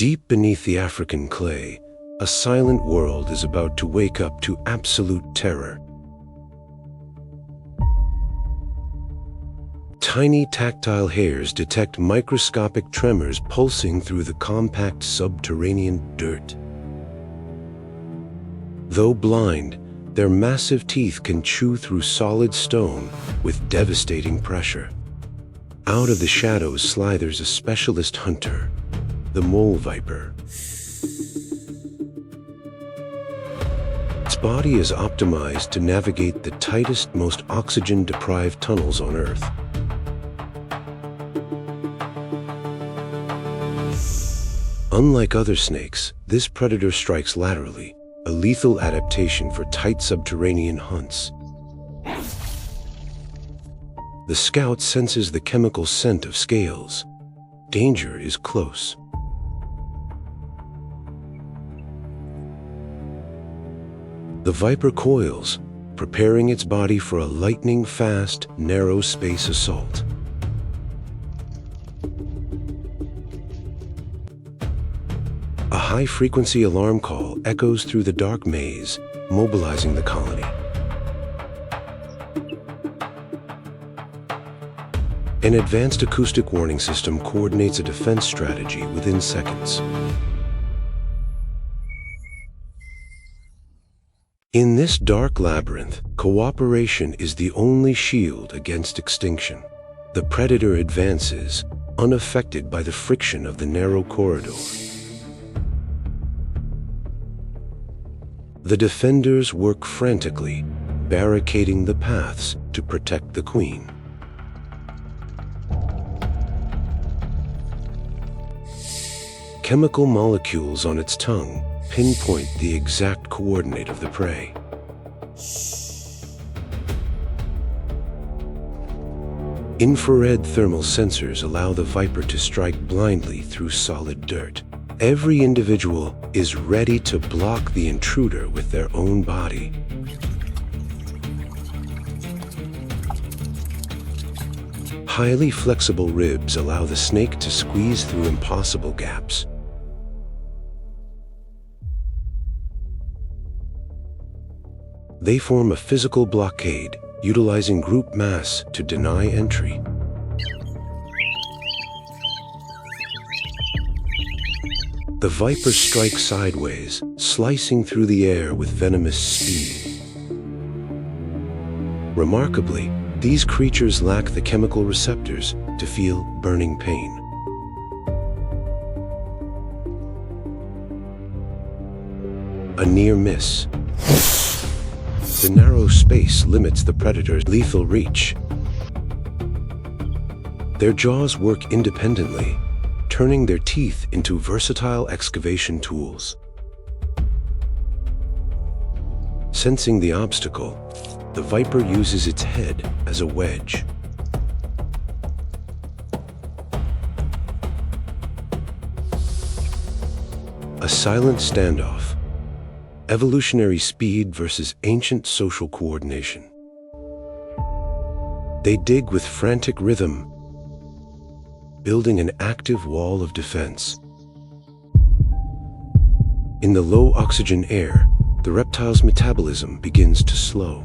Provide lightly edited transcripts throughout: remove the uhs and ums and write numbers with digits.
Deep beneath the African clay, a silent world is about to wake up to absolute terror. Tiny tactile hairs detect microscopic tremors pulsing through the compact subterranean dirt. Though blind, their massive teeth can chew through solid stone with devastating pressure. Out of the shadows slithers a specialist hunter, the mole viper. Its body is optimized to navigate the tightest, most oxygen-deprived tunnels on Earth. Unlike other snakes, this predator strikes laterally, a lethal adaptation for tight subterranean hunts. The scout senses the chemical scent of scales. Danger is close. The viper coils, preparing its body for a lightning-fast, narrow space assault. A high-frequency alarm call echoes through the dark maze, mobilizing the colony. An advanced acoustic warning system coordinates a defense strategy within seconds. In this dark labyrinth, cooperation is the only shield against extinction. The predator advances, unaffected by the friction of the narrow corridor. The defenders work frantically, barricading the paths to protect the queen. Chemical molecules on its tongue pinpoint the exact coordinate of the prey. Infrared thermal sensors allow the viper to strike blindly through solid dirt. Every individual is ready to block the intruder with their own body. Highly flexible ribs allow the snake to squeeze through impossible gaps. They form a physical blockade, utilizing group mass to deny entry. The viper strikes sideways, slicing through the air with venomous speed. Remarkably, these creatures lack the chemical receptors to feel burning pain. A near miss. The narrow space limits the predator's lethal reach. Their jaws work independently, turning their teeth into versatile excavation tools. Sensing the obstacle, the viper uses its head as a wedge. A silent standoff. Evolutionary speed versus ancient social coordination. They dig with frantic rhythm, building an active wall of defense. In the low oxygen air, the reptile's metabolism begins to slow.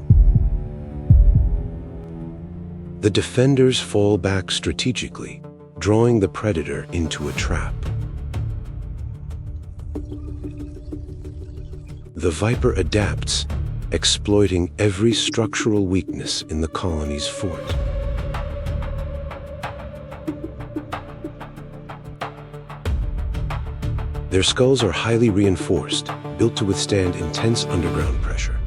The defenders fall back strategically, drawing the predator into a trap. The viper adapts, exploiting every structural weakness in the colony's fort. Their skulls are highly reinforced, built to withstand intense underground pressure.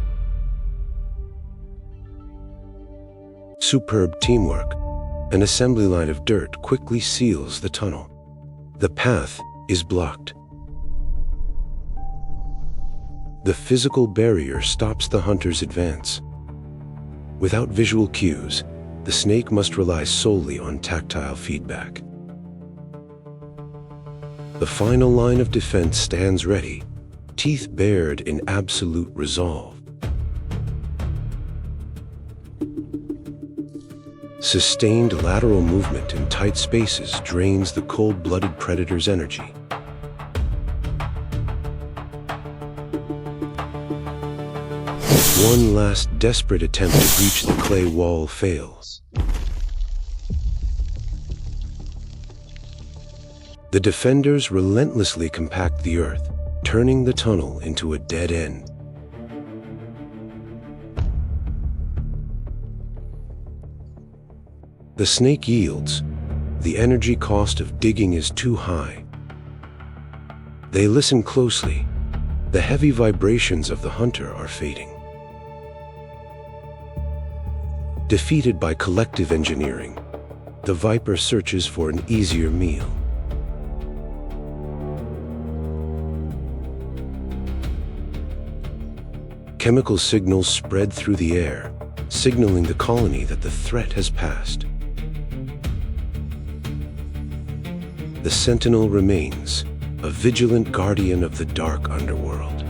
Superb teamwork. An assembly line of dirt quickly seals the tunnel. The path is blocked. The physical barrier stops the hunter's advance. Without visual cues, the snake must rely solely on tactile feedback. The final line of defense stands ready, teeth bared in absolute resolve. Sustained lateral movement in tight spaces drains the cold-blooded predator's energy. One last desperate attempt to breach the clay wall fails. The defenders relentlessly compact the earth, turning the tunnel into a dead end. The snake yields. The energy cost of digging is too high. They listen closely. The heavy vibrations of the hunter are fading. Defeated by collective engineering, the viper searches for an easier meal. Chemical signals spread through the air, signaling the colony that the threat has passed. The sentinel remains, a vigilant guardian of the dark underworld.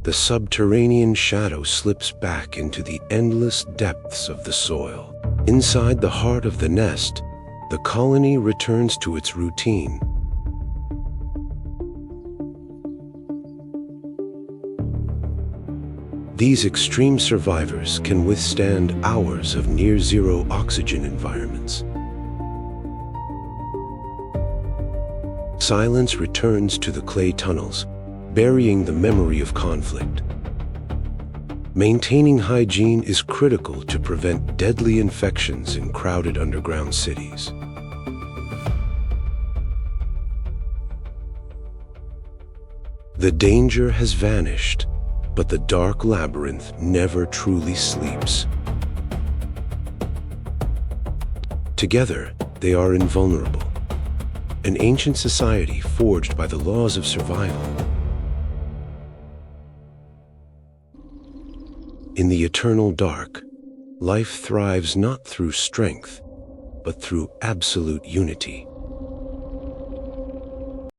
The subterranean shadow slips back into the endless depths of the soil. Inside the heart of the nest, the colony returns to its routine. These extreme survivors can withstand hours of near-zero oxygen environments. Silence returns to the clay tunnels, burying the memory of conflict. Maintaining hygiene is critical to prevent deadly infections in crowded underground cities. The danger has vanished, but the dark labyrinth never truly sleeps. Together, they are invulnerable, an ancient society forged by the laws of survival. In the eternal dark, life thrives not through strength, but through absolute unity.